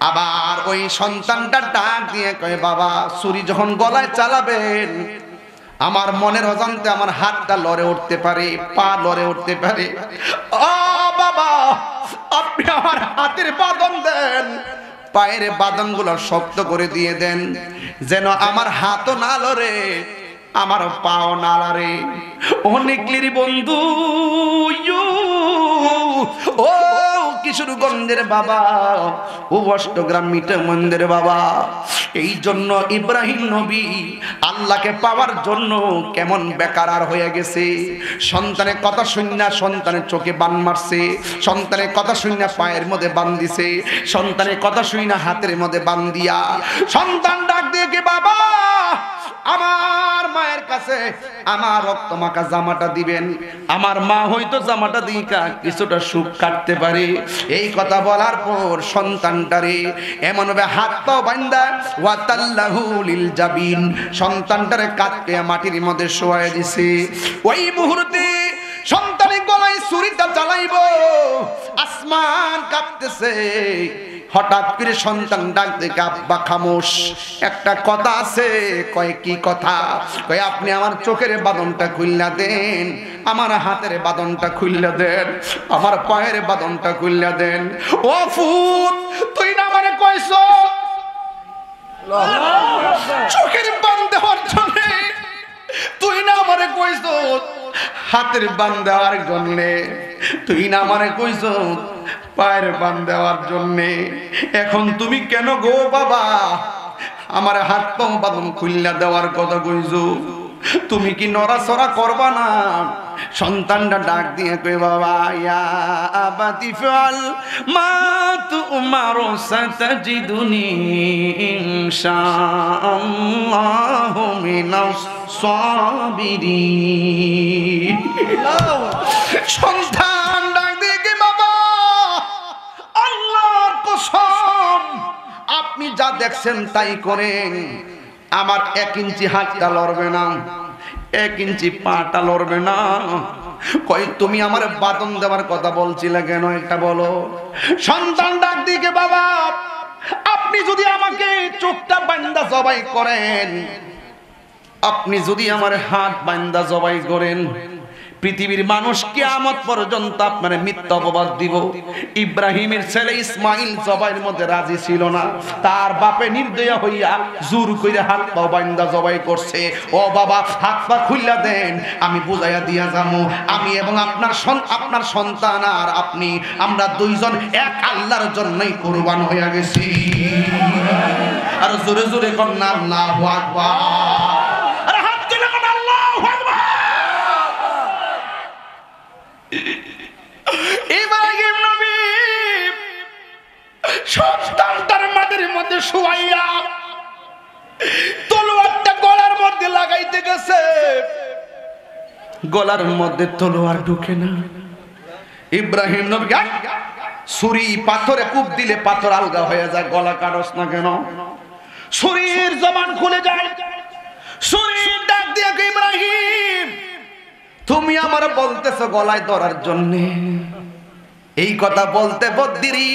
আবার ওই সন্তানটা ডাক দিয়ে কয়, বাবা ছুরি যখন গলায় চালাবেন আমার মনের অজান্তে আমার হাতটা লড়ে উঠতে পারে, পা লড়ে উঠতে পারে। ও বাবা, আপনি আমার হাতের বাঁধন দেন, পায়ের বাঁধনগুলো শক্ত করে দিয়ে দেন, যেন আমার হাতও না লড়ে, আমার পাও না লড়ে। ও নিকলির বন্ধু, ও কিশোরগঞ্জের বাবা, ও অষ্টগ্রাম মিটে মন্দির বাবা, এই জন্য ইব্রাহিম নবী আল্লাহকে পাওয়ার জন্য কেমন বেকার হয়ে গেছে। সন্তানের কথা শুনিয়া সন্তানের চোখে বান মারছে, সন্তানের কথা শুনিয়া পায়ের মধ্যে বান দিছে, সন্তানের কথা শুনিয়া হাতের মধ্যে বান দিয়া সন্তান ডাক দিয়ে কে, বাবা আমার মায়ের কাছে আমার রক্ত মাখা জামাটা দিবেন, আমার মা হয়তো জামাটা দিকা কিছুটা সুখ কাটতে পারে। এই কথা বলার পর সন্তানটারে এমন ভাবে হাত পা বাঁধা ওয়াতাল্লাহু লিল জাবিন, সন্তানটারে কাটতে মাটির মধ্যে শোয়ায় দিছে। ওই মুহূর্তে সন্তানের গলায় ছুরিটা চালাইবো, আসমান কাঁপতেছে। হঠাৎ করে সন্তান ডাক দেখে, আব্বা খামোশ, একটা কথা আছে। কয় কি কথা? কয় আপনি আমার চোখের বাঁধনটা খুললা দেন, আমার হাতের বাঁধনটা খুললা দেন, আমার পায়ের বাঁধনটা খুললা দেন। ও ফুট, তুই না আমারে কইছ চোখের বাঁধ দেওয়ার জন্য, তুই না আমারে কইছ হাতের বাঁধ দেওয়ার জন্য, তুই না আমারে কইছ পায়ের বাঁধ দেওয়ার জন্য। এখন তুমি কেন গো বাবা আমার হাত পা বাঁধন খুললা দেওয়ার কথা কইছো? তুমি কি নড়াচড়া করবা না? সন্তানটা ডাক দিয়ে কই, বাবা ইয়া আবাতি ফাল মা তুমারু সাতাজিদুনি ইনশাআল্লাহু মিনাস সাবিরিন। সন্তান ডাক দিয়ে কি, বাবা আল্লাহর কসম আপনি যা দেখছেন তাই করেন, আমার 1 ইঞ্চি হাতটা লড়বে না, 1 ইঞ্চি পাটা লড়বে না। কই তুমি আমার বাঁধন দেওয়ার কথা বলছিলে কেন, এটা বলো। সন্তান ডাক দিকে, বাবা আপনি যদি আমাকে চোখটা বাঁধা জবাই করেন, আপনি যদি আমার হাত বাঁধা জবাই করেন, পৃথিবীর মানুষ কিয়ামত পর্যন্ত আপনার মিথ্যা অপবাদ দিব। ইব্রাহিমের ছেলে ইসমাইল জবাইয়ের মধ্যে রাজি ছিল না, তার বাপে নির্দয়া হইয়া জোর কইরা হাত পা বাঁধা জবাই করছে। ও বাবা হাত পা খুইলা দেন, আমি বুঝাইয়া দিয়া যাবো, আমি এবং আপনার সন্তান আর আপনি আমরা দুইজন এক আল্লাহর জন্যই কুরবান হইয়া গেছি। আর জোরে জোরে কন্যা আল্লাহু আকবার, আর হাত তুলে কন্যা আল্লাহু আকবার। ইব্রাহিম নবী সন্তানটার মাটির মধ্যে শুয়াইয়া তলোয়ারটা গলার মধ্যে লাগাইতে গেছে, গলার মধ্যে তলোয়ার ঢুকে না। ইব্রাহিম নবী ছুরি পাথরে কূপ দিলে পাথর আলগা হয়ে যায়, গলা কাটস না কেন? ছুরির জবান খুলে যায়, ছুরির ডাক দিয়ে ইব্রাহিম তুমি আমার বলতেছো গলায় ধরার জন্য? এই কথা বলতে বদ্দিরি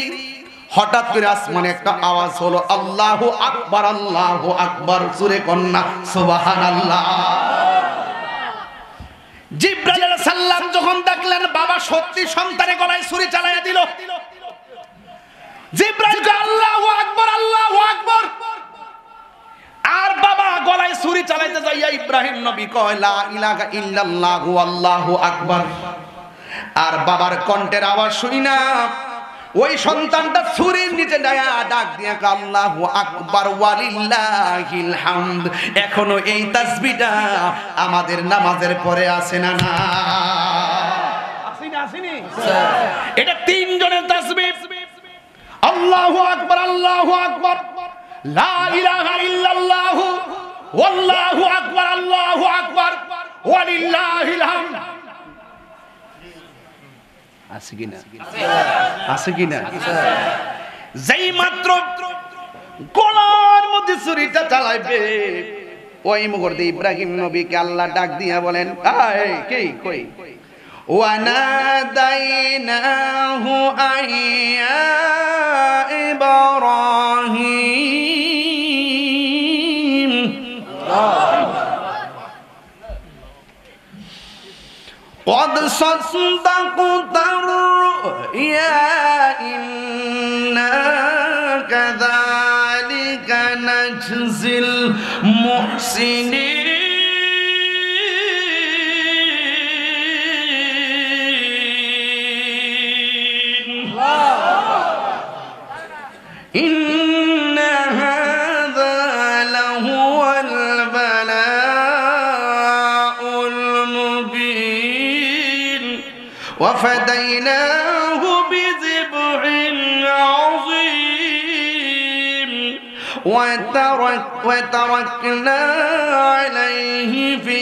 হঠাৎ করে আসমানে একটা আওয়াজ হলো, আল্লাহু আকবার, আল্লাহু আকবার, সুরে কন্যা সুবহানাল্লাহ। জিবরাইল আলাইহিস সালাম যখন দেখলেন বাবা সত্যি সন্তানের গলায় ছুরি চালাইয়া দিল, জিবরাইল কয় আল্লাহু আকবার, আল্লাহু আকবার। আর বাবা গলায় ছুরি চালাইতে যাইয়া ইব্রাহিম নবী কয় লা ইলাহা ইল্লাল্লাহু আল্লাহু আকবার। আর বাবার কণ্ঠের আওয়াজ শুনি না ওই সন্তানটা ছুরির নিচে ডাক দিয়ে আল্লাহু আকবার ওয়ালিল্লাহিল হামদ। এখনো এই তাসবিহটা আমাদের নামাজের পরে আছে না? না আসেনি? এটা তিনজনের তাসবিহ। আল্লাহু আকবার, আল্লাহু আকবার, লা ইলাহা ইল্লাল্লাহু ওয়াল্লাহু আকবার, আল্লাহু আকবার ওয়ালিল্লাহিল হামদ। আছে কিনা? আছে কিনা? যেই মাত্র গলার মধ্যে ছুরিটা চালাইবে ওই মুহূর্তে ইব্রাহিম নবীকে আল্লাহ ডাক দিয়া বলেন, এই কে কই? ওয়ানাদাইনাহু আইয়া ইব্রাহিম, قد صدقت الرؤيا إنا كذلك نجزي المحسنين إن هذا لهو البلاء المبين وفديناه بذبح عظيم وتركنا عليه في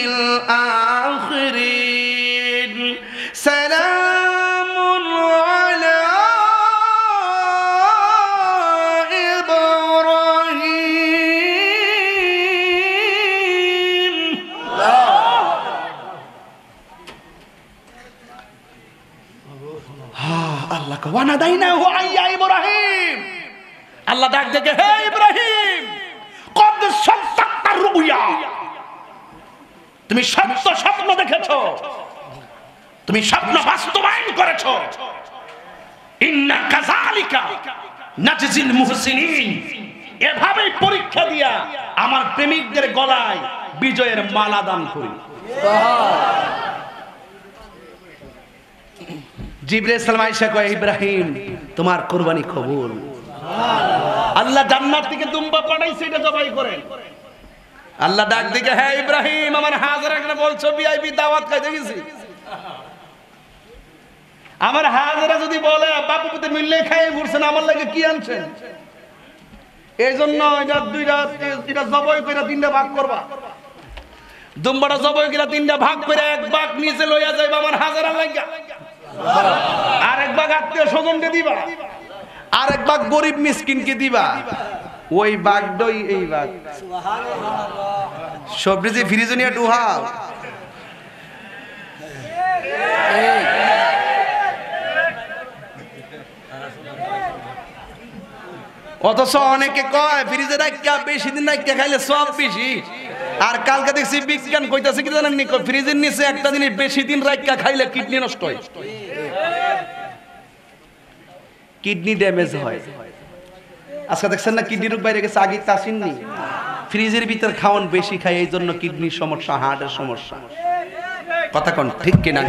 الآخرين سلام على إبراهيم আল্লাহ ওয়ানাদাইনাহু আইয়া ইব্রাহিম, আল্লাহ ডাক দেখে হে ইব্রাহিম কদ সাদাক্তা রুয়া, তুমি সত্য স্বপ্ন দেখেছো, তুমি স্বপ্ন বাস্তবায়ন করেছো। ইন্না কাযালিকা নাজজিল মুহসিনিন, এভাবেই পরীক্ষা দিয়া আমার প্রেমিকদের গলায় বিজয়ের মালা দান করি। জিবরাইল সালাম আয়েশা কয় ইব্রাহিম তোমার কুরবানি কবুল। আল্লাহ জান্নাত থেকে দুম্বা পাঠাইছে, এটা জবাই করেন। আল্লাহ ডাক দিকে হ্যাঁ ইব্রাহিম আমার হাজারা বলছো ভিআইপি দাওয়াত খাইতে গেছি, আমার হাজারা যদি বলে বাপু পুতে মিললে খাইয়ে ঘুরছেন আমার লাগে কি আনছেন, এই জন্য এটা জবাই করে তিনটা ভাগ করবা, দুম্বাটা জবাই করে তিনটা ভাগ করে এক ভাগ নিচে লইয়া যাইবা আমার হাজারা লাগা, আর এক ভাগ আত্মীয় স্বজনকে দিবা, আর এক ভাগ গরিব মিসকিনকে দিবা। ওই ভাগটাই এই ভাগ সবজি ফ্রিজে নিয়ে ডুহাও। অথচ অনেকে কয় ফ্রিজে রাখা বেশি দিন রাখা খাইলে সব বেশি, আর কালকে দেখছি বিজ্ঞান কইতাছে কি জানেন নি, ফ্রিজের নিচে একটা জিনিস বেশি দিন রাখা খাইলে কিডনি নষ্ট হয়, কিডনি ড্যামেজ হয়। আজকে দেখছেন না কিডনি রোগ বাইরে গেছে, আগে তা আসেননি। ফ্রিজের ভিতর খাওয়ান বেশি খায় এই জন্য কিডনির সমস্যা, হার্টের সমস্যা। কথা কোন ঠিক কিনা?